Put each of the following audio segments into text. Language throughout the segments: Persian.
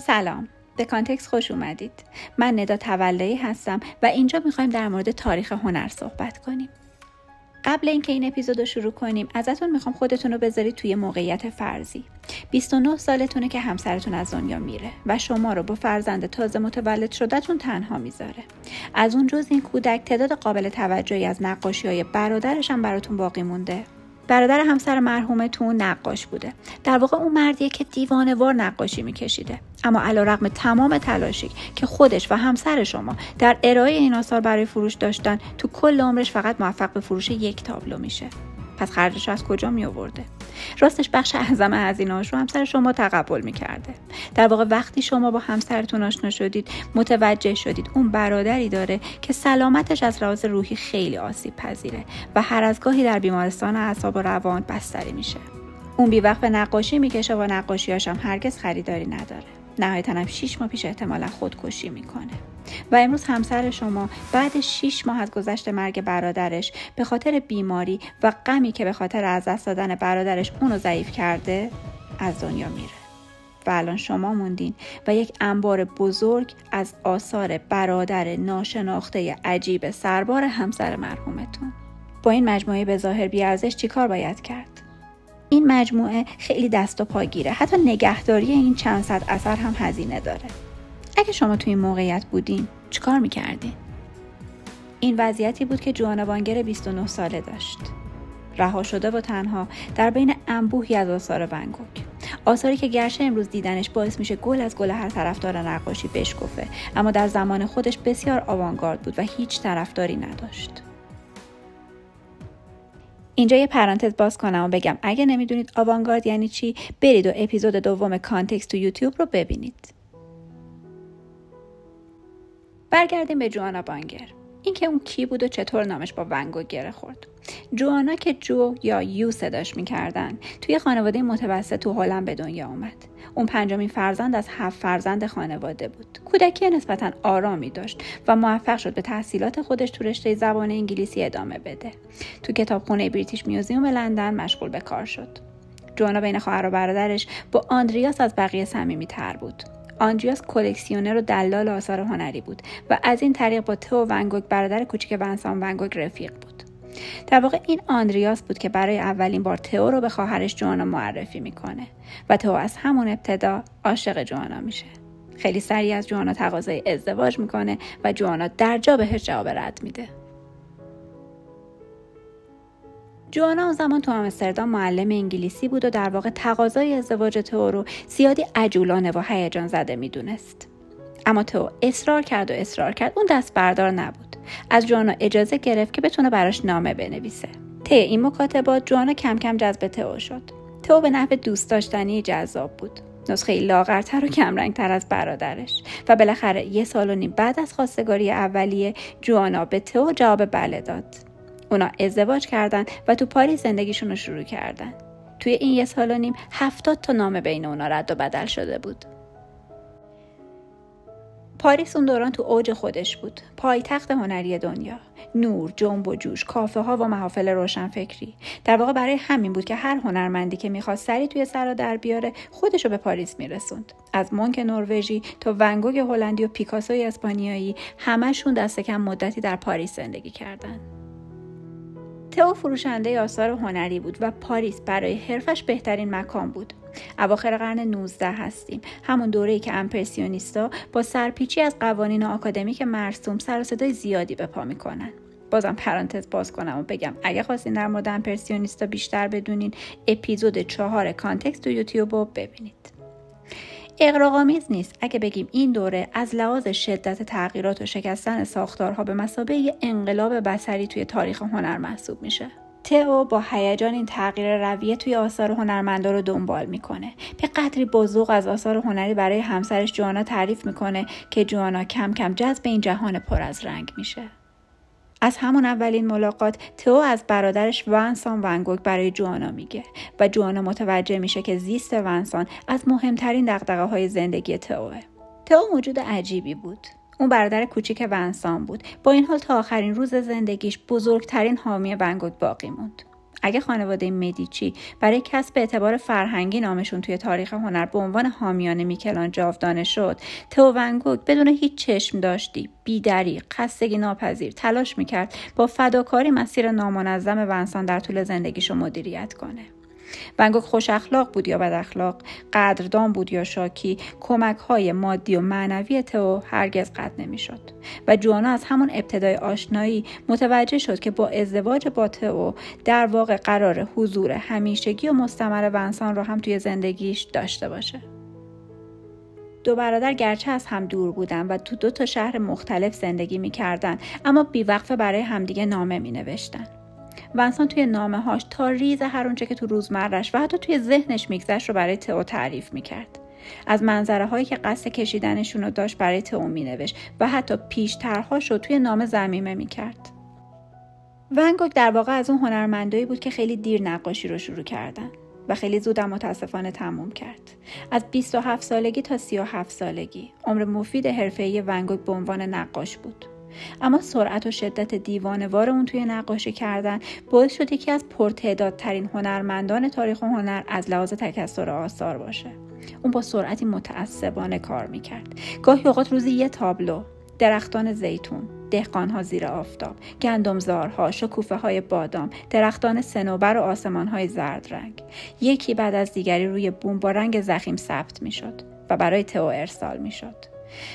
سلام، به کانتکست خوش اومدید. من ندا تولایی هستم و اینجا میخوایم در مورد تاریخ هنر صحبت کنیم. قبل اینکه این اپیزودو شروع کنیم ازتون میخوام خودتون رو بذارید توی موقعیت فرضی. 29 سالتونه که همسرتون از دنیا میره و شما رو با فرزند تازه متولد شده‌تون تنها میذاره. از اون جز این کودک تعداد قابل توجهی از نقاشی‌های برادرش هم براتون باقی مونده. برادر همسر مرحومتون نقاش بوده. در واقع اون مردیه که دیوانه‌وار نقاشی میکشیده. اما علیرغم تمام تلاشی که خودش و همسر شما در ارائه این آثار برای فروش داشتن، تو کل عمرش فقط موفق به فروش یک تابلو میشه. پس خرجش از کجا می آورده؟ راستش بخش اعظم هزینه‌اش رو همسر شما تقبل می‌کرده. در واقع وقتی شما با همسرتون آشنا شدید، متوجه شدید اون برادری داره که سلامتش از لحاظ روحی خیلی آسیب پذیره و هر از گاهی در بیمارستان اعصاب و روان بستری میشه. اون بی‌وقت به نقاشی میکشه و نقاشی‌هاش هم هرگز خریداری نداره. نهایتاً هم 6 ماه پیش احتمالاً خودکشی میکنه. و امروز همسر شما بعد 6 ماه از گذشت مرگ برادرش به خاطر بیماری و غمی که به خاطر از دست دادن برادرش اونو ضعیف کرده از دنیا میره. و الان شما موندین و یک انبار بزرگ از آثار برادر ناشناخته عجیب سربار همسر مرحومتون. با این مجموعه به ظاهر بی‌ارزش چیکار باید کرد؟ این مجموعه خیلی دست و پاگیره. حتی نگهداری این چند صد اثر هم هزینه داره. اگه شما توی این موقعیت بودین چیکار میکردین؟ این وضعیتی بود که جوانا وانگر 29 ساله داشت. رها شده و تنها در بین انبوهی از آثار ون گوگ. آثاری که گرچه امروز دیدنش باعث میشه گل از گل هر طرفدار نقاشی بشکفه، اما در زمان خودش بسیار آوانگارد بود و هیچ طرفداری نداشت. اینجا یه پرانتز باز کنم و بگم اگه نمیدونید آوانگارد یعنی چی، برید و اپیزود دوم کانتکست تو یوتیوب رو ببینید. برگردیم به جوانا وانگر. این که اون کی بود و چطور نامش با ون گوگ گره خورد. جوانا که جو یا یو صداش میکردن، توی خانواده متوسط تو هلند به دنیا اومد. اون پنجمین فرزند از 7 فرزند خانواده بود. کودکی نسبتاً آرامی داشت و موفق شد به تحصیلات خودش تو رشته زبان انگلیسی ادامه بده. تو کتابخونه بریتیش میوزیوم لندن مشغول به کار شد. جوانا بین خواهر و برادرش با آندریاس از بقیه صمیمی‌تر بود. آندریاس کلکسیونر و دلال آثار هنری بود و از این طریق با تئو ون گوگ برادر کوچیک ونسان ون گوگ رفیق بود. در واقع این آندریاس بود که برای اولین بار تئو رو به خواهرش جوانا معرفی میکنه و تئو از همون ابتدا عاشق جوانا میشه. خیلی سریع از جوانا تقاضای ازدواج میکنه و جوانا درجا بهش جواب رد میده. جوانا اون زمان تو آمستردام معلم انگلیسی بود و در واقع تقاضای ازدواج تئو رو زیادی عجولانه و هیجان زده میدونست. اما تئو اصرار کرد. اون دست بردار نبود. از جوانا اجازه گرفت که بتونه براش نامه بنویسه. طی این مکاتبات جوانا کم کم جذب تئو شد. تئو به نحو دوست داشتنی جذاب بود. نسخه لاغرتر و کم رنگتر از برادرش و بالاخره 1.5 سال بعد از خواستگاری اولیه جوانا به تئو جواب بله داد. اونا ازدواج کردن و تو پاریس زندگیشون رو شروع کردن. توی این 1.5 سال 70 تا نامه بین اونا رد و بدل شده بود. پاریس اون دوران تو اوج خودش بود. پایتخت هنری دنیا. نور، جنب و جوش، کافه ها و محافل روشنفکری. در واقع برای همین بود که هر هنرمندی که میخواست سری توی سرا در بیاره خودشو به پاریس میرسوند. از مونک نروژی تا ون گوگ هلندی و پیکاسوی اسپانیایی همشون دست کم مدتی در پاریس زندگی کردن. تئو فروشنده آثار هنری بود و پاریس برای حرفش بهترین مکان بود. اواخر قرن 19 هستیم، همون دوره‌ای که امپرسیونیستا با سرپیچی از قوانین آکادمیک مرسوم سر و صدای زیادی به پا میکنن. بازم پرانتز باز کنم و بگم اگه خواستین در مورد امپرسیونیستا بیشتر بدونین اپیزود 4 کانتکست تو یوتیوب رو ببینید. اغراق‌آمیز نیست اگه بگیم این دوره از لحاظ شدت تغییرات و شکستن ساختارها به مثابه انقلاب بصری توی تاریخ هنر محسوب میشه. تئو با هیجان این تغییر رویه توی آثار هنرمندا رو دنبال میکنه. به قدری با ذوق از آثار هنری برای همسرش جوانا تعریف میکنه که جوانا کم کم جذب این جهان پر از رنگ میشه. از همون اولین ملاقات تئو از برادرش ونسان ون گوگ برای جوانا میگه و جوانا متوجه میشه که زیست ونسان از مهمترین دغدغه‌های زندگی تئوه. تئو موجود عجیبی بود. اون برادر کوچیک ونسان بود. با این حال تا آخرین روز زندگیش بزرگترین حامی ون گوگ باقی موند. اگه خانواده مدیچی برای کسب اعتبار فرهنگی نامشون توی تاریخ هنر به عنوان حامیان میکلان جاودانه شد، تئو ون گوگ بدون هیچ چشم داشتی، بی‌دریغ، خستگی ناپذیر تلاش میکرد با فداکاری مسیر نامنظم ونسان در طول زندگیشو مدیریت کنه. ون گوگ خوش اخلاق بود یا بد اخلاق، قدردان بود یا شاکی، کمک‌های مادی و معنوی تئو هرگز قطع نمی‌شد و جوانا از همون ابتدای آشنایی متوجه شد که با ازدواج با تئو در واقع قرار حضور همیشگی و مستمر ونسان رو هم توی زندگیش داشته باشه. دو برادر گرچه از هم دور بودن و تو 2 شهر مختلف زندگی می‌کردن، اما بی‌وقفه برای همدیگه نامه می‌نوشتن. ونسان توی نامه‌هاش تا ریز هر اونچه که تو روزمره‌اش و حتی توی ذهنش میگذشت رو برای تئو تعریف میکرد. از منظره‌هایی که قصد کشیدنشون رو داشت برای تئو مینوشت و حتی پیشترهاش رو توی نامه ضمیمه میکرد. ون گوگ در واقع از اون هنرمندایی بود که خیلی دیر نقاشی رو شروع کردن و خیلی زود هم متاسفانه تموم کرد. از 27 سالگی تا 37 سالگی عمر مفید حرفه‌ای ون گوگ به عنوان نقاش بود. اما سرعت و شدت دیوانه‌وار اون توی نقاشی کردن باعث شد یکی از پرتعدادترین هنرمندان تاریخ هنر از لحاظ تکثر آثار باشه. اون با سرعتی متعصبانه کار میکرد. گاهی اوقات روزی 1 تابلو، درختان زیتون، دهقان‌ها زیر آفتاب، گندمزارها، شکوفه‌های بادام، درختان صنوبر و آسمان‌های زرد رنگ، یکی بعد از دیگری روی بوم با رنگ ضخیم ثبت میشد و برای تئو ارسال میشد،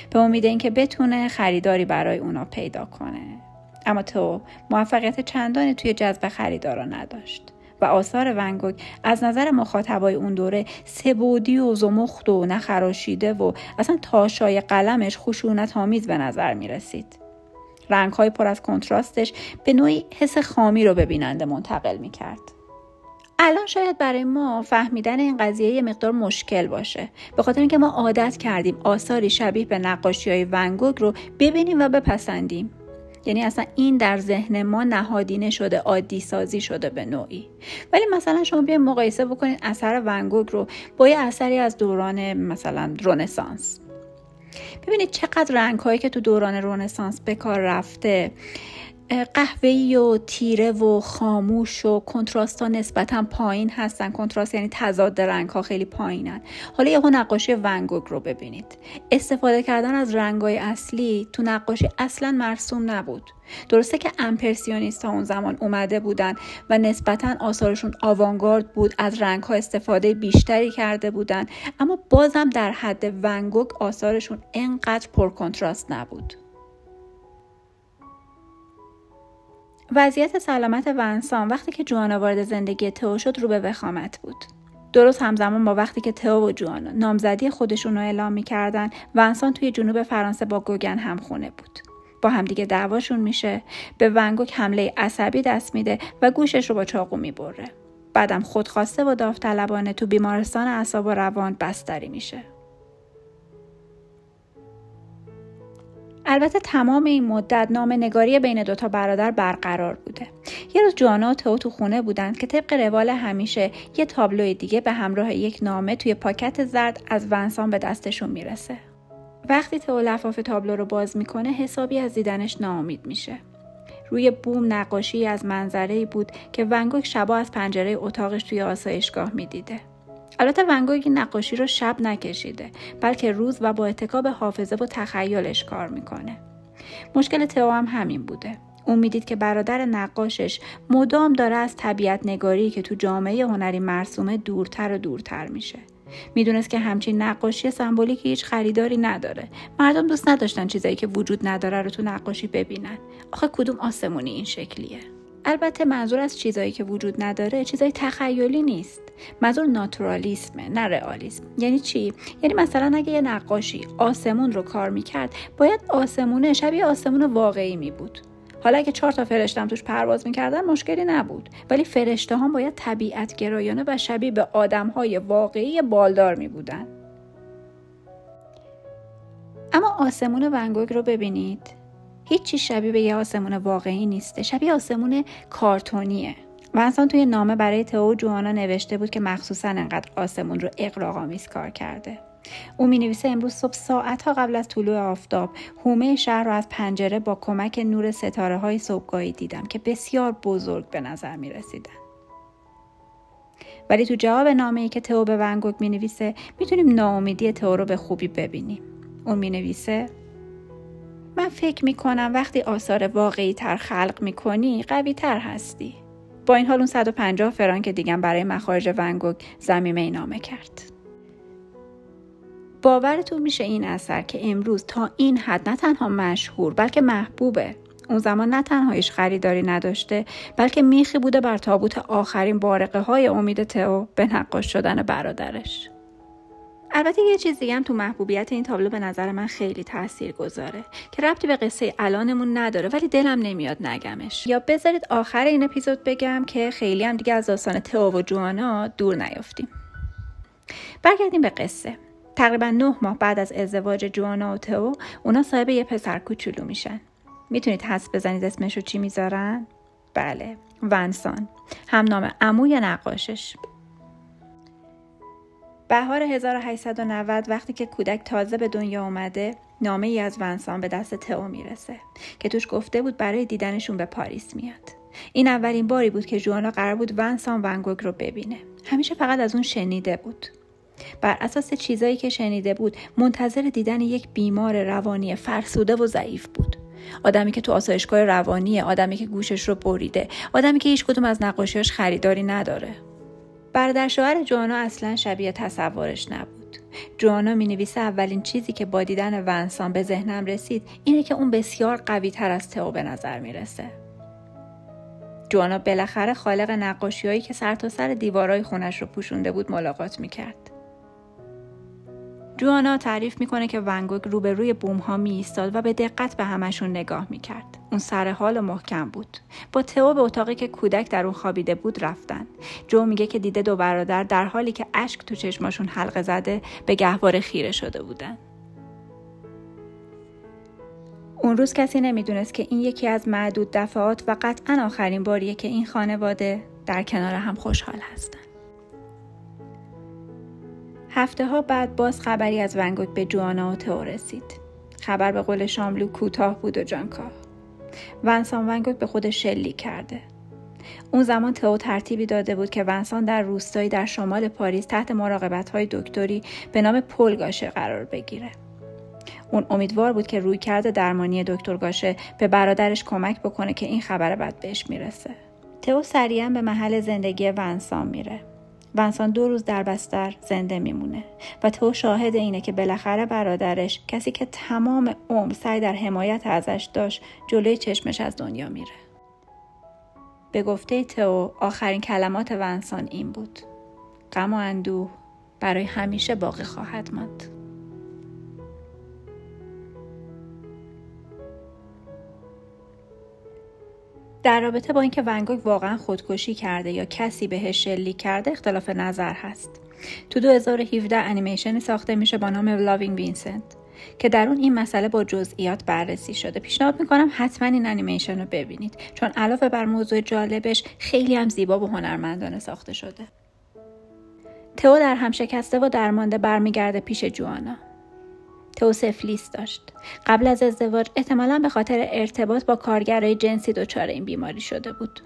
به امید اینکه بتونه خریداری برای اونا پیدا کنه. اما تئو موفقیت چندانی توی جذب خریدارا نداشت و آثار ون گوگ از نظر مخاطبای اون دوره سه‌بعدی و زمخت و نخراشیده و اصلا تاشای قلمش خشونت‌آمیز به نظر می رسید. رنگ‌های پر از کنتراستش به نوعی حس خامی رو به بیننده منتقل می کرد. الان شاید برای ما فهمیدن این قضیه یه مقدار مشکل باشه، به خاطر اینکه ما عادت کردیم آثاری شبیه به نقاشی‌های ون گوگ رو ببینیم و بپسندیم. یعنی اصلا این در ذهن ما نهادینه شده، عادی سازی شده به نوعی. ولی مثلا شما بیاین مقایسه بکنید اثر ون گوگ رو با یه اثری از دوران مثلا رنسانس. ببینید چقدر رنگ‌هایی که تو دوران رنسانس به کار رفته، قهوه‌ای و تیره و خاموش و کنتراست‌ها نسبتاً پایین هستن. کنتراست یعنی تضاد رنگ‌ها خیلی پایینن. حالا یه نقاشی ون گوگ رو ببینید. استفاده کردن از رنگ‌های اصلی تو نقاشی اصلاً مرسوم نبود. درسته که امپرسیونیست‌ها اون زمان اومده بودن و نسبتاً آثارشون آوانگارد بود، از رنگ‌ها استفاده بیشتری کرده بودن، اما بازم در حد ون گوگ آثارشون انقدر پر کنتراست نبود. وضعیت سلامت ونسان وقتی که جوانا وارد زندگی تئو شد رو به وخامت بود. درست همزمان با وقتی که تئو و جوانا نامزدی خودشون رو اعلام می‌کردن، ونسان توی جنوب فرانسه با گوگن همخونه بود. با همدیگه دعواشون میشه، به ون گوگ حمله عصبی دست میده و گوشش رو با چاقو میبره. بعدم خودخواسته و داوطلبانه تو بیمارستان اعصاب و روان بستری میشه. البته تمام این مدت نامه‌نگاری بین 2 برادر برقرار بوده. یه روز جوانا و تئو تو خونه بودند که طبق روال همیشه یه تابلوی دیگه به همراه یک نامه توی پاکت زرد از ونسان به دستشون میرسه. وقتی تئو لفاف تابلو رو باز میکنه حسابی از دیدنش ناامید میشه. روی بوم نقاشی از منظره‌ای بود که ون گوگ شبا از پنجره اتاقش توی آسایشگاه میدیده. البته ون گوگ این نقاشی رو شب نکشیده، بلکه روز و با اتکا به حافظه و تخیلش کار میکنه. مشکل تئو هم همین بوده. اون میدید که برادر نقاشش مدام داره از طبیعت نگاری که تو جامعه هنری مرسومه دورتر و دورتر میشه. میدونست که همچین نقاشی سمبولیکی هیچ خریداری نداره. مردم دوست نداشتن چیزایی که وجود نداره رو تو نقاشی ببینن. آخه کدوم آسمونی این شکلیه؟ البته منظور از چیزایی که وجود نداره چیزای تخیلی نیست. منظور ناتورالیسمه، نه رئالیسم. یعنی چی؟ یعنی مثلا اگه یه نقاشی آسمون رو کار میکرد، باید آسمونه شبیه آسمون واقعی می بود. حالا اگه 4 فرشته هم توش پرواز میکردن مشکلی نبود، ولی فرشته ها باید طبیعت گرایانه و شبیه به آدمهای واقعی بالدار می بودن. اما آسمون ون گوگ رو ببینید، هیچی شبیه به یه آسمون واقعی نیسته، شبیه آسمون کارتونیه. ونسان توی نامه برای تئو و جوانا نوشته بود که مخصوصاً انقدر آسمون رو اغراق‌آمیز کار کرده. او می‌نویسه امروز صبح ساعت‌ها قبل از طلوع آفتاب حومه شهر رو از پنجره با کمک نور ستاره‌های صبحگاهی دیدم که بسیار بزرگ به نظر می‌رسیدن. ولی تو جواب نامه‌ای که تئو به ون گوگ می‌نویسه میتونیم ناامیدی تئو رو به خوبی ببینیم. اون می‌نویسه: من فکر میکنم وقتی آثار واقعی تر خلق میکنی قوی تر هستی. با این حال اون 150 فرانک دیگه برای مخارج ون گوگ ضمیمه اعلام کرد. باورتون میشه این اثر که امروز تا این حد نه تنها مشهور بلکه محبوبه. اون زمان نه تنها هیچ خریداری نداشته بلکه میخی بوده بر تابوت آخرین بارقه های امید تئو به نقاش شدن برادرش. البته یه چیز دیگه هم تو محبوبیت این تابلو به نظر من خیلی تاثیرگذاره که ربطی به قصه الانمون نداره ولی دلم نمیاد نگمش. یا بذارید آخر این اپیزود بگم که خیلی هم دیگه از داستان تئو و جوانا دور نیافتیم. برگردیم به قصه. تقریبا 9 ماه بعد از ازدواج جوانا و تئو اونا صاحب یه پسر کوچولو میشن. میتونید حدس بزنید اسمشو چی میذارن؟ بله، ونسان، هم نام عموی نقاشش. بهار 1890 وقتی که کودک تازه به دنیا اومده، نامه ای از ونسان به دست تئو میرسه که توش گفته بود برای دیدنشون به پاریس میاد. این اولین باری بود که جوانا قرار بود ونسان ون گوگ رو ببینه. همیشه فقط از اون شنیده بود. بر اساس چیزایی که شنیده بود منتظر دیدن یک بیمار روانی فرسوده و ضعیف بود. آدمی که تو آسایشگاه روانیه، آدمی که گوشش رو بریده، آدمی که هیچ کدوم از نقاشیاش خریداری نداره. برادر شوهر جوانا اصلا شبیه تصورش نبود. جوانا می‌نویسه اولین چیزی که با دیدن ونسان به ذهنم رسید اینه که اون بسیار قوی تر از تئو به نظر میرسه. جوانا بالاخره خالق نقاشی‌هایی که سرتاسر دیوارهای خونش رو پوشونده بود ملاقات می‌کرد. جوانا تعریف میکنه که ون گوگ روبروی بوم‌ها می‌ایستاد و به دقت به همشون نگاه میکرد. اون سر حال و محکم بود. با تئو به اتاقی که کودک در اون خوابیده بود رفتن. جو میگه که دیده 2 برادر در حالی که اشک تو چشماشون حلقه زده به گهواره خیره شده بودن. اون روز کسی نمیدونست که این یکی از معدود دفعات و قطعاً آخرین باریه که این خانواده در کنار هم خوشحال هستن. هفته ها بعد باز خبری از ون گوگ به جوانا و تئو رسید. خبر به قول شاملو کوتاه بود و جانکاه. ونسان ون گوگ به خودش شلیک کرده. اون زمان تئو ترتیبی داده بود که ونسان در روستایی در شمال پاریس تحت مراقبت‌های دکتری به نام پل گاشه قرار بگیره. اون امیدوار بود که رویکرد درمانی دکتر گاشه به برادرش کمک بکنه که این خبر بد بهش میرسه. تئو سریعا به محل زندگی ونسان میره. ونسان 2 روز در بستر زنده میمونه و تئو شاهد اینه که بالاخره برادرش، کسی که تمام عمر سعی در حمایت ازش داشت، جلوی چشمش از دنیا میره. به گفته تئو آخرین کلمات ونسان این بود: غم و اندوه برای همیشه باقی خواهد ماند. در رابطه با اینکه ون گوگ واقعا خودکشی کرده یا کسی بهش شلیک کرده اختلاف نظر هست. تو 2017 انیمیشن ساخته میشه با نام لاوینگ وینسنت که در اون این مسئله با جزئیات بررسی شده. پیشنهاد میکنم حتما این انیمیشن رو ببینید چون علاوه بر موضوع جالبش خیلی هم زیبا و هنرمندانه ساخته شده. تئو در هم شکسته و درمانده برمیگرده پیش جوانا. تئو سفلیس داشت. قبل از ازدواج احتمالاً به خاطر ارتباط با کارگرای جنسی دچار این بیماری شده بود.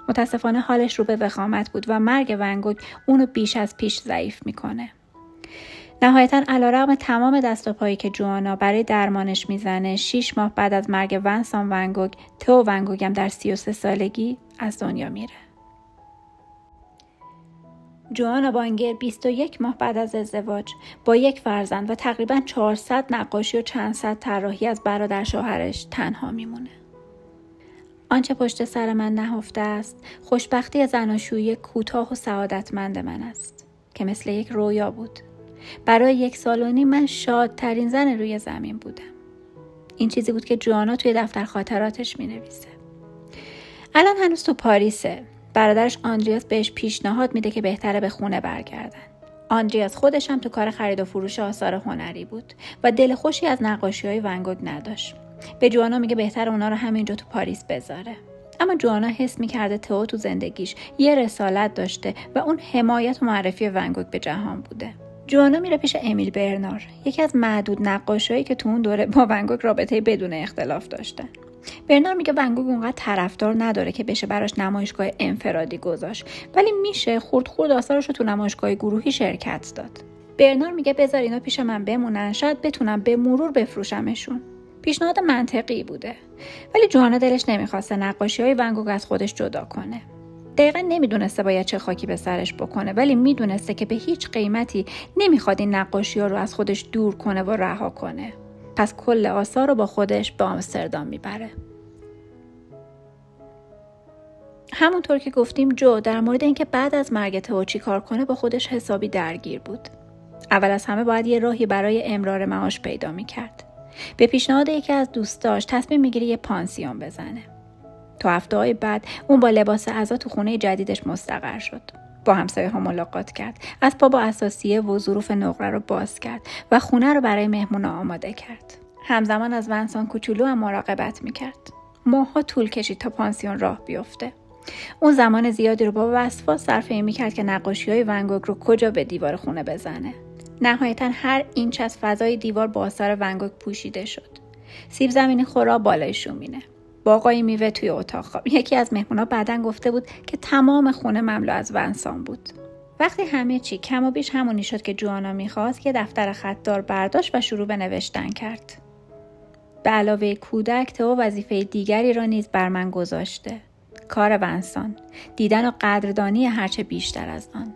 متاسفانه حالش رو به وخامت بود و مرگ ون گوگ اونو بیش از پیش ضعیف میکنه. نهایتاً علیرغم تمام دست و پایی که جوانا برای درمانش میزنه، 6 ماه بعد از مرگ ونسان ون گوگ، تئو ون گوگ هم در 33 سالگی از دنیا میره. جوانا بانگر 21 ماه بعد از ازدواج با یک فرزند و تقریباً 400 نقاشی و چند صد طراحی از برادر شوهرش تنها میمونه. آنچه پشت سر من نهفته است، خوشبختی زناشویی کوتاه و سعادتمند من است که مثل یک رویا بود. برای 1 سال و نیم من شادترین زن روی زمین بودم. این چیزی بود که جوانا توی دفتر خاطراتش مینویسه. الان هنوز تو پاریسه. برادرش آندریاس بهش پیشنهاد میده که بهتره به خونه برگردن. آندریاس خودش هم تو کار خرید و فروش آثار هنری بود و دل خوشی از نقاشی‌های ون گوگ نداشت. به جوانا میگه بهتره اونا رو همینجا تو پاریس بذاره. اما جوانا حس میکرده تئو تو زندگیش یه رسالت داشته و اون حمایت و معرفی ون گوگ به جهان بوده. جوانا میره پیش امیل برنار، یکی از معدود نقاشایی که تو اون دوره با ون گوگ رابطه بدون اختلاف داشتن. برنار میگه ون گوگ اونقدر طرفدار نداره که بشه براش نمایشگاه انفرادی گذاشت، ولی میشه خورد آثارش رو تو نمایشگاه گروهی شرکت داد. برنار میگه بذار اینا پیش من بمونن، شاید بتونم به مرور بفروشمشون. پیشنهاد منطقی بوده، ولی جوانا دلش نمیخواسته نقاشی‌های ون گوگ از خودش جدا کنه. دقیقا نمیدونسته باید چه خاکی به سرش بکنه، ولی میدونسته که به هیچ قیمتی نمیخواد این نقاشی‌ها رو از خودش دور کنه و رها کنه. پس کل آثار رو با خودش به آمستردام میبره. همونطور که گفتیم جو در مورد اینکه بعد از مرگ تئو چی کار کنه با خودش حسابی درگیر بود. اول از همه باید یه راهی برای امرار معاش پیدا میکرد. به پیشنهاد یکی از دوستاش تصمیم میگیره یه پانسیون بزنه. تو هفته‌های بعد اون با لباس عزا تو خونه جدیدش مستقر شد. با همسایه‌ها ملاقات کرد. از پا با اساسیه و ظروف نقره رو باز کرد و خونه رو برای مهمونا آماده کرد. همزمان از ونسان کوچولو هم مراقبت میکرد. ماه‌ها طول کشید تا پانسیون راه بیفته. اون زمان زیادی رو با وسواس صرف این میکرد که نقاشی‌های ون گوگ رو کجا به دیوار خونه بزنه. نهایتاً هر اینچ از فضای دیوار با آثار ون گوگ پوشیده شد. سیب زمینی خورا بالای شومینه. باغای میوه توی اتاق خواب. یکی از مهمونا بعداً گفته بود که تمام خونه مملو از ونسان بود. وقتی همه چی کم و بیش همونی شد که جوانا میخواست، یه دفتر خطدار برداشت و شروع به نوشتن کرد. به علاوه کودک، تئو وظیفه دیگری را نیز بر من گذاشته. کار ونسان، دیدن و قدردانی هرچه بیشتر از آن.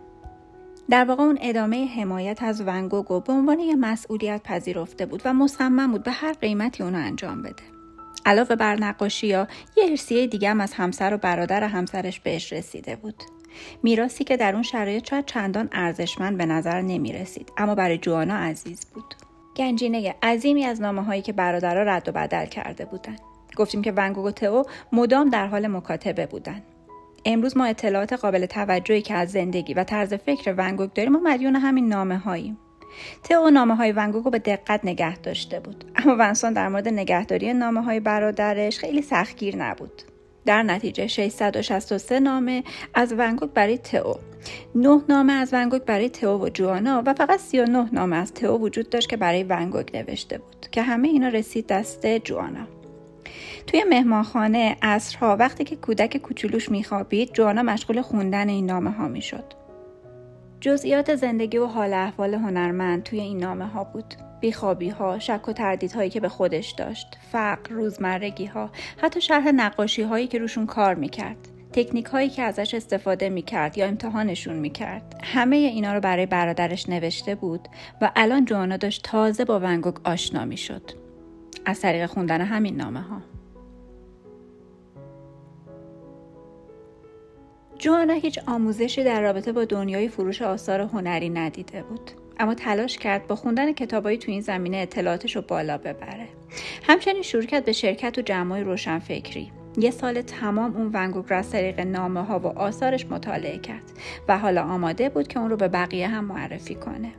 در واقع اون ادامه حمایت از ون گوگ به عنوان یه مسئولیت پذیرفته بود و مصمم بود به هر قیمتی اونو انجام بده. علاوه بر نقاشی‌ها، یه ارثیه دیگه هم از همسر و برادر همسرش بهش رسیده بود. میراثی که در اون شرایط شاید چندان ارزشمند به نظر نمی رسید، اما برای جوانا عزیز بود. گنجینه عظیمی از نامه‌هایی که برادرها رد و بدل کرده بودن. گفتیم که ون گوگ و تئو مدام در حال مکاتبه بودن. امروز ما اطلاعات قابل توجهی که از زندگی و طرز فکر ون گوگ داریم و مدیون همین نامه‌هاییم. تئو نامه‌های ون گوگ رو به دقت نگه داشته بود، اما ونسان در مورد نگهداری نامه‌های برادرش خیلی سختگیر نبود. در نتیجه 663 نامه از ون گوگ برای تئو، 9 نامه از ون گوگ برای تئو و جوانا و فقط 39 نامه از تئو وجود داشت که برای ون گوگ نوشته بود که همه اینا رسید دست جوانا. توی مهمانخانه عصرها وقتی که کودک کوچولوش میخوابید، جوانا مشغول خوندن این نامه‌ها میشد. جزئیات زندگی و حال احوال هنرمند توی این نامه‌ها بود. بیخوابی‌ها، شک و تردیدهایی که به خودش داشت، فقر، روزمرگی‌ها، حتی شرح نقاشی‌هایی که روشون کار میکرد، تکنیک‌هایی که ازش استفاده میکرد یا امتحانشون میکرد. همه اینا رو برای برادرش نوشته بود و الان جوانا داشت تازه با ون گوگ آشنا میشد از طریق خوندن همین نامه‌ها. جوانا هیچ آموزشی در رابطه با دنیای فروش آثار هنری ندیده بود، اما تلاش کرد با خوندن کتابایی تو این زمینه اطلاعاتش رو بالا ببره. همچنین شروع کرد به شرکت و جمع‌های روشنفکری. 1 سال تمام اون ون گوگ را از طریق نامه‌ها و آثارش مطالعه کرد و حالا آماده بود که اون رو به بقیه هم معرفی کنه.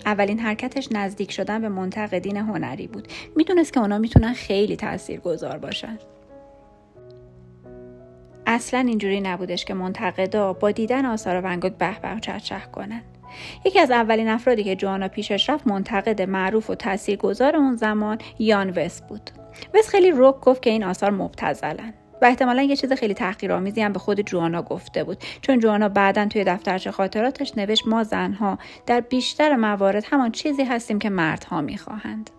اولین حرکتش نزدیک شدن به منتقدین هنری بود. میدونست که اونا میتونن خیلی تاثیرگذار باشن. اصلا اینجوری نبودش که منتقدا با دیدن آثار ون گوگ به به چهچه کنن. یکی از اولین افرادی که جوانا پیشش رفت منتقد معروف و تاثیرگذار اون زمان یان وس بود. وس خیلی رک گفت که این آثار مبتذلن و احتمالاً یه چیز خیلی تحقیرآمیزی هم به خود جوانا گفته بود، چون جوانا بعداً توی دفترچه خاطراتش نوشت ما زنها در بیشتر موارد همان چیزی هستیم که مردها میخواهند.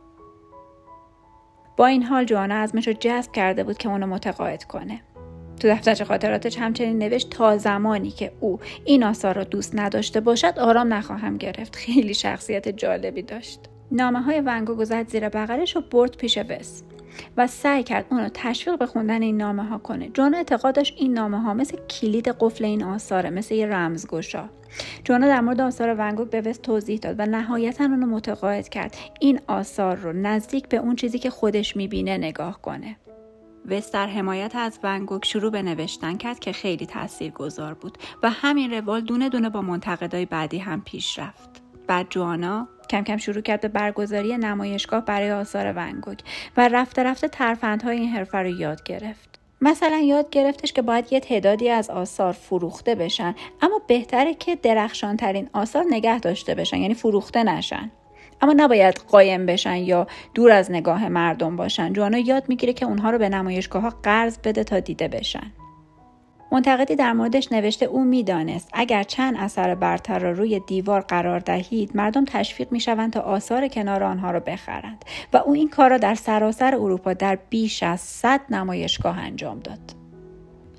با این حال جوانا عزمش رو جذب کرده بود که اونو متقاعد کنه. تو دفترچه خاطراتش همچنین نوشت تا زمانی که او این آثار را دوست نداشته باشد آرام نخواهم گرفت. خیلی شخصیت جالبی داشت. نامه‌های ون گوگ زد زیر بغلش و برد پیش وس و سعی کرد اونو تشویق به خوندن این نامه‌ها کنه. جوانا اعتقاد داشت این نامه‌ها مثل کلید قفل این آثاره، مثل یه رمزگشا. جوانا در مورد آثار ون گوگ به وس توضیح داد و نهایتاً اونو متقاعد کرد این آثار رو نزدیک به اون چیزی که خودش می‌بینه نگاه کنه. وس در حمایت از ون گوگ شروع به نوشتن کرد که خیلی تاثیرگذار بود و همین روال دونه دونه با منتقدای بعدی هم پیش رفت. بعد جوانا کم کم شروع کرد به برگزاری نمایشگاه برای آثار ون گوگ و رفته رفته ترفندهای این حرفه رو یاد گرفت. مثلا یاد گرفتش که باید یه تعدادی از آثار فروخته بشن، اما بهتره که درخشان ترین آثار نگه داشته بشن، یعنی فروخته نشن. اما نباید قایم بشن یا دور از نگاه مردم باشن. جوانا یاد میگیره که اونها رو به نمایشگاه‌ها قرض بده تا دیده بشن. منتقدی در موردش نوشته او میدانست اگر چند اثر برتر را روی دیوار قرار دهید مردم تشویق میشوند تا آثار کنار آنها را بخرند و او این کار را در سراسر اروپا در بیش از 100 نمایشگاه انجام داد.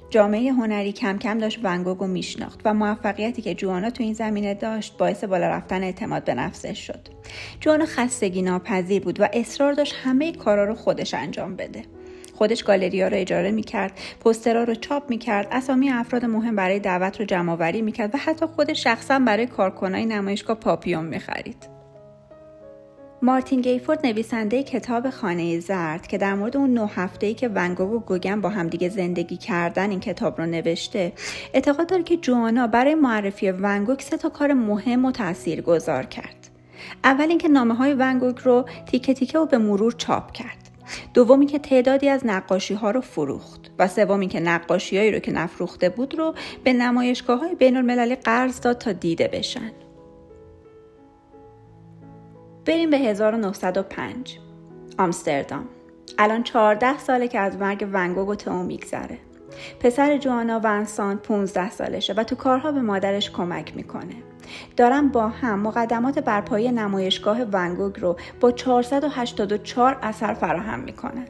جامعه هنری کم کم داشت ون گوگ رو میشناخت و موفقیتی که جوانا تو این زمینه داشت باعث بالا رفتن اعتماد به نفسش شد. جوانا خستگی ناپذیر بود و اصرار داشت همه کارا رو خودش انجام بده. خودش گالری‌ها رو اجاره می‌کرد، پوسترها رو چاپ می‌کرد، اسامی افراد مهم برای دعوت رو جمع‌آوری می‌کرد و حتی خودش شخصاً برای کارکنای نمایشگاه پاپیون می‌خرید. مارتین گیفورد نویسنده کتاب خانه زرد که در مورد اون 9 هفته‌ای که ون گوگ و گوگن با همدیگه زندگی کردن این کتاب رو نوشته، اعتقاد داره که جوانا برای معرفی ون گوگ 3 کار مهم و تاثیرگذار کرد. اول اینکه نامه‌های ون گوگ رو تیکه تیکه و به مرور چاپ کرد. دوم اینکه تعدادی از نقاشی‌ها رو فروخت و سوم اینکه نقاشی‌هایی رو که نفروخته بود رو به نمایشگاه‌های بین‌المللی قرض داد تا دیده بشن. بریم به 1905 آمستردام. الان 14 ساله که از مرگ ون گوگ و تئو میگذره. پسر جوانا ونسان 15 سالشه و تو کارها به مادرش کمک میکنه. دارن با هم مقدمات برپایی نمایشگاه ون گوگ رو با 484 اثر فراهم میکنن.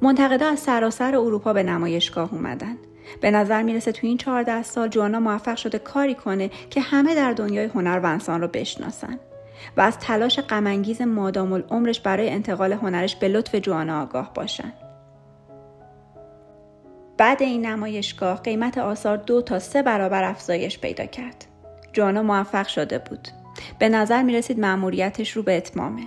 منتقدا از سراسر اروپا به نمایشگاه اومدن. به نظر میرسه تو این 14 سال جوانا موفق شده کاری کنه که همه در دنیای هنر ونسان رو بشناسن و از تلاش غم‌انگیز مادام العمرش برای انتقال هنرش به لطف جوانا آگاه باشن. بعد این نمایشگاه قیمت آثار 2 تا 3 برابر افزایش پیدا کرد. جوانا موفق شده بود. به نظر می رسید مأموریتش رو به اتمامه.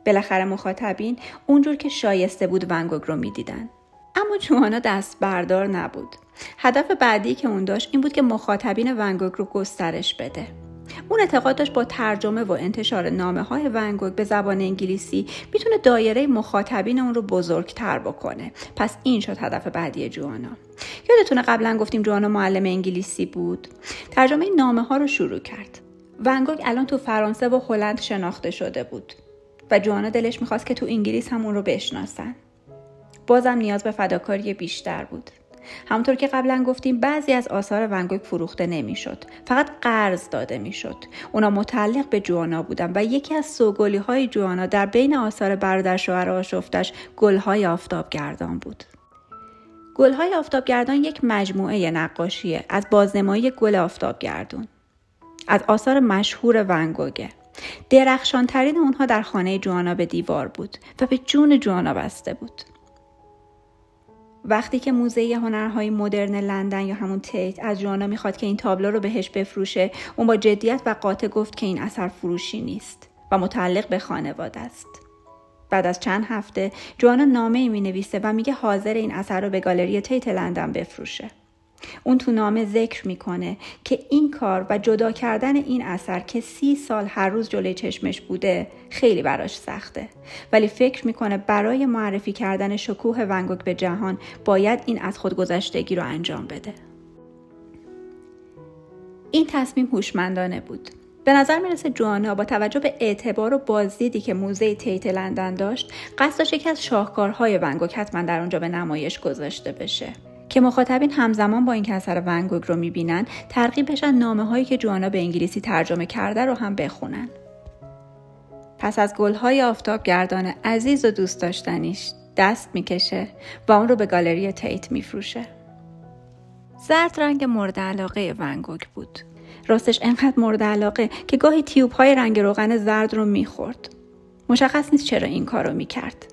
بالاخره مخاطبین اونجور که شایسته بود ون گوگ رو می دیدن. اما جوانا دست بردار نبود. هدف بعدی که اون داشت این بود که مخاطبین ون گوگ رو گسترش بده. اون اعتقاد داشت با ترجمه و انتشار نامه‌های ون گوگ به زبان انگلیسی میتونه دایره مخاطبین اون رو بزرگتر بکنه. پس این شد هدف بعدی جوانا. یادتونه قبلا گفتیم جوانا معلم انگلیسی بود. ترجمه نامه‌ها رو شروع کرد. ون گوگ الان تو فرانسه و هلند شناخته شده بود و جوانا دلش می‌خواست که تو انگلیس هم اون رو بشناسن. بازم نیاز به فداکاری بیشتر بود. همونطور که قبلا گفتیم بعضی از آثار ون گوگ فروخته نمیشد، فقط قرض داده میشد. اونا متعلق به جوانا بودن و یکی از سوگلی‌های جوانا در بین آثار برادر شوهر آشفتش گل‌های آفتابگردان بود. گل‌های آفتابگردان یک مجموعه نقاشیه از بازنمایی گل آفتابگردون. از آثار مشهور ون گوگه. درخشان‌ترین اونها در خانه جوانا به دیوار بود و به جون جوانا بسته بود. وقتی که موزه هنرهای مدرن لندن یا همون تیت از جوانا میخواد که این تابلو رو بهش بفروشه، اون با جدیت و قاطع گفت که این اثر فروشی نیست و متعلق به خانواده است. بعد از چند هفته جوانا نامه‌ای مینویسه و میگه حاضر این اثر رو به گالری تیت لندن بفروشه. اون تو نامه ذکر میکنه که این کار و جدا کردن این اثر که 30 سال هر روز جلوی چشمش بوده خیلی براش سخته، ولی فکر میکنه برای معرفی کردن شکوه ون گوگ به جهان باید این از خودگذشتگی رو انجام بده. این تصمیم هوشمندانه بود. به نظر میرسه جوانا با توجه به اعتبار و بازدیدی که موزه تیت لندن داشت قصد داشت یکی از شاهکارهای ون گوگ حتما در اونجا به نمایش گذاشته بشه که مخاطبین همزمان با این که اثر ون گوگ رو میبینن ترغیب بشن نامه‌هایی که جوانا به انگلیسی ترجمه کرده رو هم بخونن. پس از گل‌های آفتابگردان عزیز و دوست داشتنیش دست میکشه و اون رو به گالری تیت میفروشه. زرد رنگ مورد علاقه ون گوگ بود. راستش انقدر مورد علاقه که گاهی تیوب‌های رنگ روغن زرد رو میخورد. مشخص نیست چرا این کارو میکرد.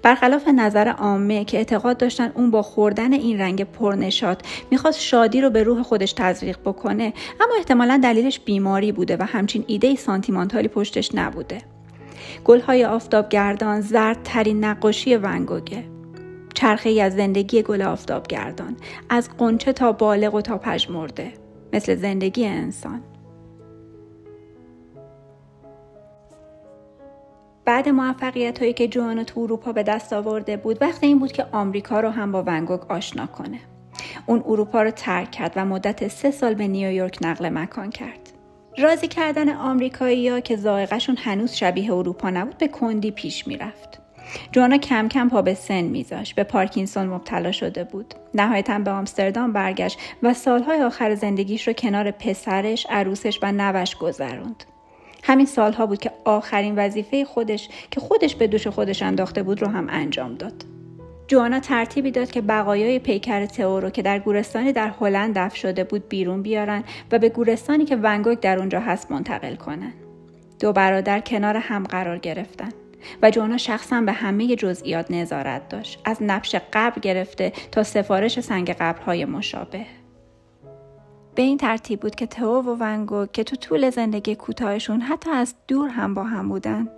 برخلاف نظر عامه که اعتقاد داشتن اون با خوردن این رنگ پرنشاط میخواست شادی رو به روح خودش تزریق بکنه، اما احتمالاً دلیلش بیماری بوده و همچین ایده سانتیمانتالی پشتش نبوده. گل‌های آفتابگردان زردترین نقاشی ون گوگه. چرخه‌ای از زندگی گل آفتابگردان، از غنچه تا بالغ و تا پژمرده، مثل زندگی انسان. بعد موفقیت‌هایی که جوانا تو اروپا به دست آورده بود، وقت این بود که آمریکا رو هم با ون گوگ آشنا کنه. اون اروپا رو ترک کرد و مدت 3 سال به نیویورک نقل مکان کرد. راضی کردن آمریکایی‌ها که ذائقه‌شون هنوز شبیه اروپا نبود به کندی پیش میرفت. جوانا کم کم پا به سن میذاشت. به پارکینسون مبتلا شده بود. نهایتاً به آمستردام برگشت و سالهای آخر زندگیش رو کنار پسرش، عروسش و نوش گذروند. همین سالها بود که آخرین وظیفه خودش به دوش خودش انداخته بود رو هم انجام داد. جوانا ترتیبی داد که بقایای پیکر تئو رو که در گورستانی در هلند دفن شده بود بیرون بیارن و به گورستانی که ون گوگ در اونجا هست منتقل کنن. دو برادر کنار هم قرار گرفتن و جوانا شخصا به همه جزئیات نظارت داشت، از نبش قبر گرفته تا سفارش سنگ قبرهای مشابه. به این ترتیب بود که تئو و ون گوگ که تو طول زندگی کوتاهشون حتی از دور هم با هم بودن،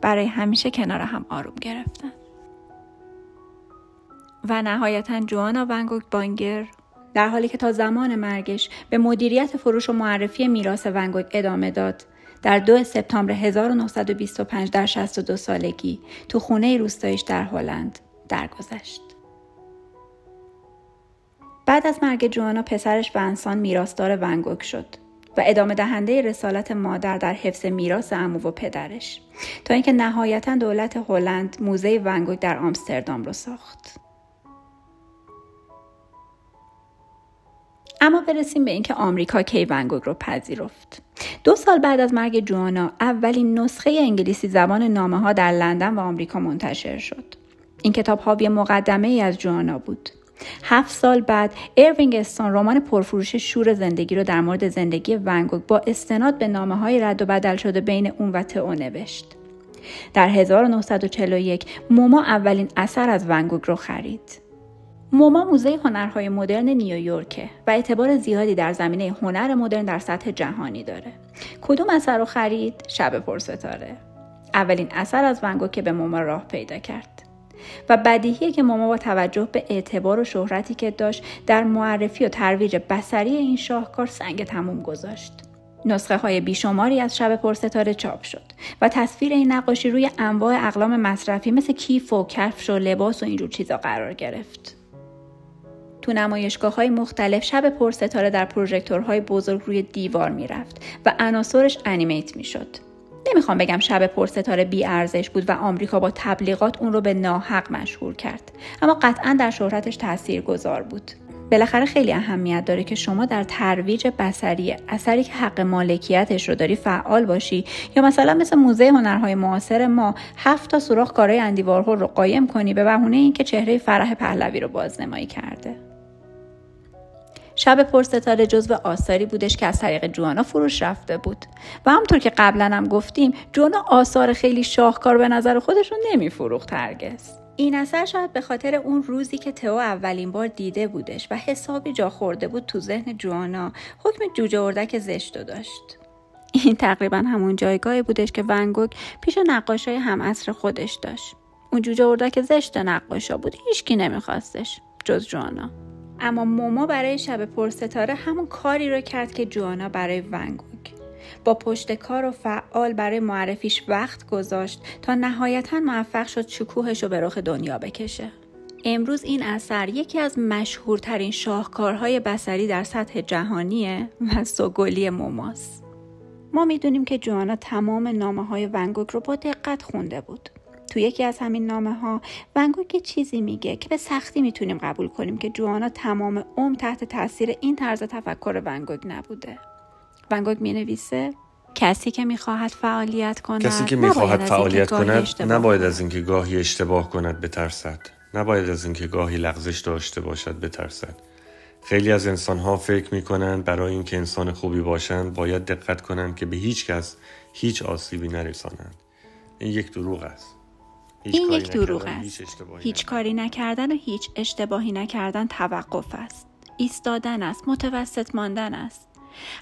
برای همیشه کنار هم آروم گرفتن. و نهایتاً جوانا ون گوگ بانگر در حالی که تا زمان مرگش به مدیریت فروش و معرفی میراث ون گوگ ادامه داد، در 2 سپتامبر 1925 در 62 سالگی تو خونه روستاییش در هلند درگذشت. بعد از مرگ جوانا پسرش ونسان میراثدار ون گوگ شد و ادامه دهنده رسالت مادر در حفظ میراث عمو و پدرش، تا اینکه نهایتاً دولت هلند موزه ون گوگ در آمستردام رو ساخت. اما برسیم به اینکه آمریکا کی ون گوگ رو پذیرفت. 2 سال بعد از مرگ جوانا اولین نسخه انگلیسی زبان نامه‌ها در لندن و آمریکا منتشر شد. این کتاب حاوی مقدمه‌ای از جوانا بود. 7 سال بعد اروینگ استون رمان پرفروش شور زندگی رو در مورد زندگی ون گوگ با استناد به نامه‌های رد و بدل شده بین اون و تئو نوشت. در 1941 موما اولین اثر از ون گوگ رو خرید. موما موزه هنرهای مدرن نیویورکه و اعتبار زیادی در زمینه هنر مدرن در سطح جهانی داره. کدوم اثر رو خرید؟ شب پرستاره. اولین اثر از ون گوگ که به موما راه پیدا کرد. و بدیهیه که موما با توجه به اعتبار و شهرتی که داشت در معرفی و ترویج بصری این شاهکار سنگ تموم گذاشت. نسخه های بیشماری از شب پرستاره چاپ شد و تصویر این نقاشی روی انواع اقلام مصرفی مثل کیف و کفش و لباس و اینجور چیزا قرار گرفت. تو نمایشگاه‌های مختلف شب پرستاره در پروژکتورهای بزرگ روی دیوار میرفت و عناصرش انیمیت میشد. نمیخوام بگم شب پرستاره بی ارزش بود و آمریکا با تبلیغات اون رو به ناحق مشهور کرد، اما قطعاً در شهرتش تاثیرگذار بود. بالاخره خیلی اهمیت داره که شما در ترویج بصری اثری که حق مالکیتش رو داری فعال باشی، یا مثلا مثل موزه هنرهای معاصر ما 7 تا سوراخ کارهای اندی وارهول رو قایم کنی به بهونه اینکه چهره فرح پهلوی رو بازنمایی کرده. شب پرستاره جزو آثاری بودش که از طریق جوانا فروش رفته بود و همونطور که قبلا هم گفتیم جوانا آثار خیلی شاهکار به نظر خودشون نمیفروخت هرگز. این اثر شاید به خاطر اون روزی که تئو اولین بار دیده بودش و حسابی جا خورده بود تو ذهن جوانا، حکم جوجه اردک زشتو داشت. این تقریبا همون جایگاهی بودش که ون گوگ پیش نقاشای هم عصر خودش داشت. اون جوجه اردک زشت نقاشا بود، هیچکی نمیخواستش جز جوانا. اما موما برای شب پرستاره همون کاری رو کرد که جوانا برای ون گوگ. با پشت کار و فعال برای معرفیش وقت گذاشت تا نهایتاً موفق شد شکوهش رو به رخ دنیا بکشه. امروز این اثر یکی از مشهورترین شاهکارهای بصری در سطح جهانیه و سوگلی موماست. ما میدونیم که جوانا تمام نامه‌های ون گوگ رو با دقت خونده بود. تو یکی از همین نامه‌ها ون گوگ یه چیزی میگه که به سختی میتونیم قبول کنیم که جوانا تمام عمر تحت تاثیر این طرز تفکر ون گوگ نبوده. ون گوگ مینویسه کسی که میخواهد فعالیت کند نباید از اینکه گاهی اشتباه کند بترسد. نباید از اینکه گاهی لغزش داشته باشد بترسد. خیلی از انسان‌ها فکر می‌کنند برای اینکه انسان خوبی باشند باید دقت کنند که به هیچ کس هیچ آسیبی نرسانند. این یک دروغ است. هیچ کاری نکردن و هیچ اشتباهی نکردن توقف است. ایستادن است، متوسط ماندن است.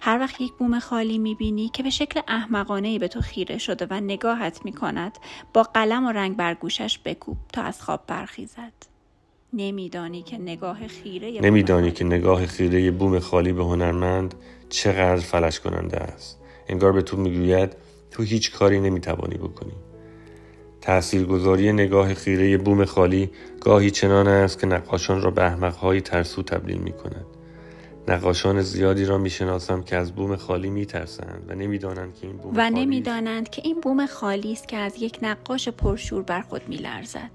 هر وقت یک بوم خالی میبینی که به شکل احمقانه‌ای به تو خیره شده و نگاهت میکند، با قلم و رنگ بر گوشش بکوب تا از خواب برخیزد. نمیدانی که نگاه خیره بوم خالی به هنرمند چقدر فلج کننده است. انگار به تو میگوید تو هیچ کاری نمیتوانی بکنی. تأثیرگذاری نگاه خیره بوم خالی گاهی چنان است که نقاشان را به احمق‌های ترسو تبدیل می‌کند. نقاشان زیادی را میشناسم که از بوم خالی میترسند و نمیدانند که این بوم خالی است که از یک نقاش پرشور بر خود میلرزد.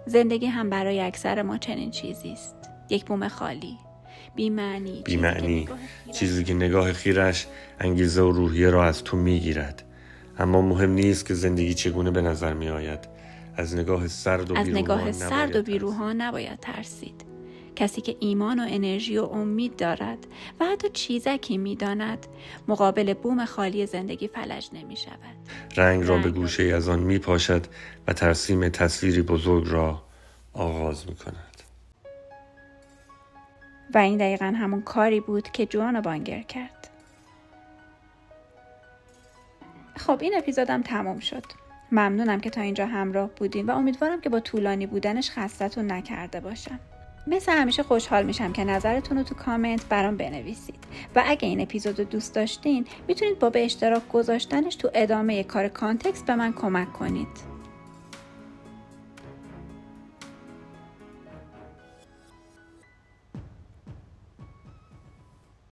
زندگی هم برای اکثر ما چنین چیزی است. یک بوم خالی، بی‌معنی، چیزی که نگاه خیرش انگیزه و روحیه را از تو میگیرد. اما مهم نیست که زندگی چگونه به نظر می آید. از نگاه سرد و بیروحان نباید ترسید. کسی که ایمان و انرژی و امید دارد و حتی چیزکی می داند مقابل بوم خالی زندگی فلج نمی شود. رنگ را به گوشه از آن می پاشد و ترسیم تصویری بزرگ را آغاز می کند. و این دقیقاً همون کاری بود که جوانا بانگر کرد. خب این اپیزودم تمام شد. ممنونم که تا اینجا همراه بودین و امیدوارم که با طولانی بودنش خستتون نکرده باشم. مثل همیشه خوشحال میشم که نظرتون رو تو کامنت برام بنویسید و اگه این اپیزود رو دوست داشتین میتونید با به اشتراک گذاشتنش تو ادامه کار کانتکست به من کمک کنید.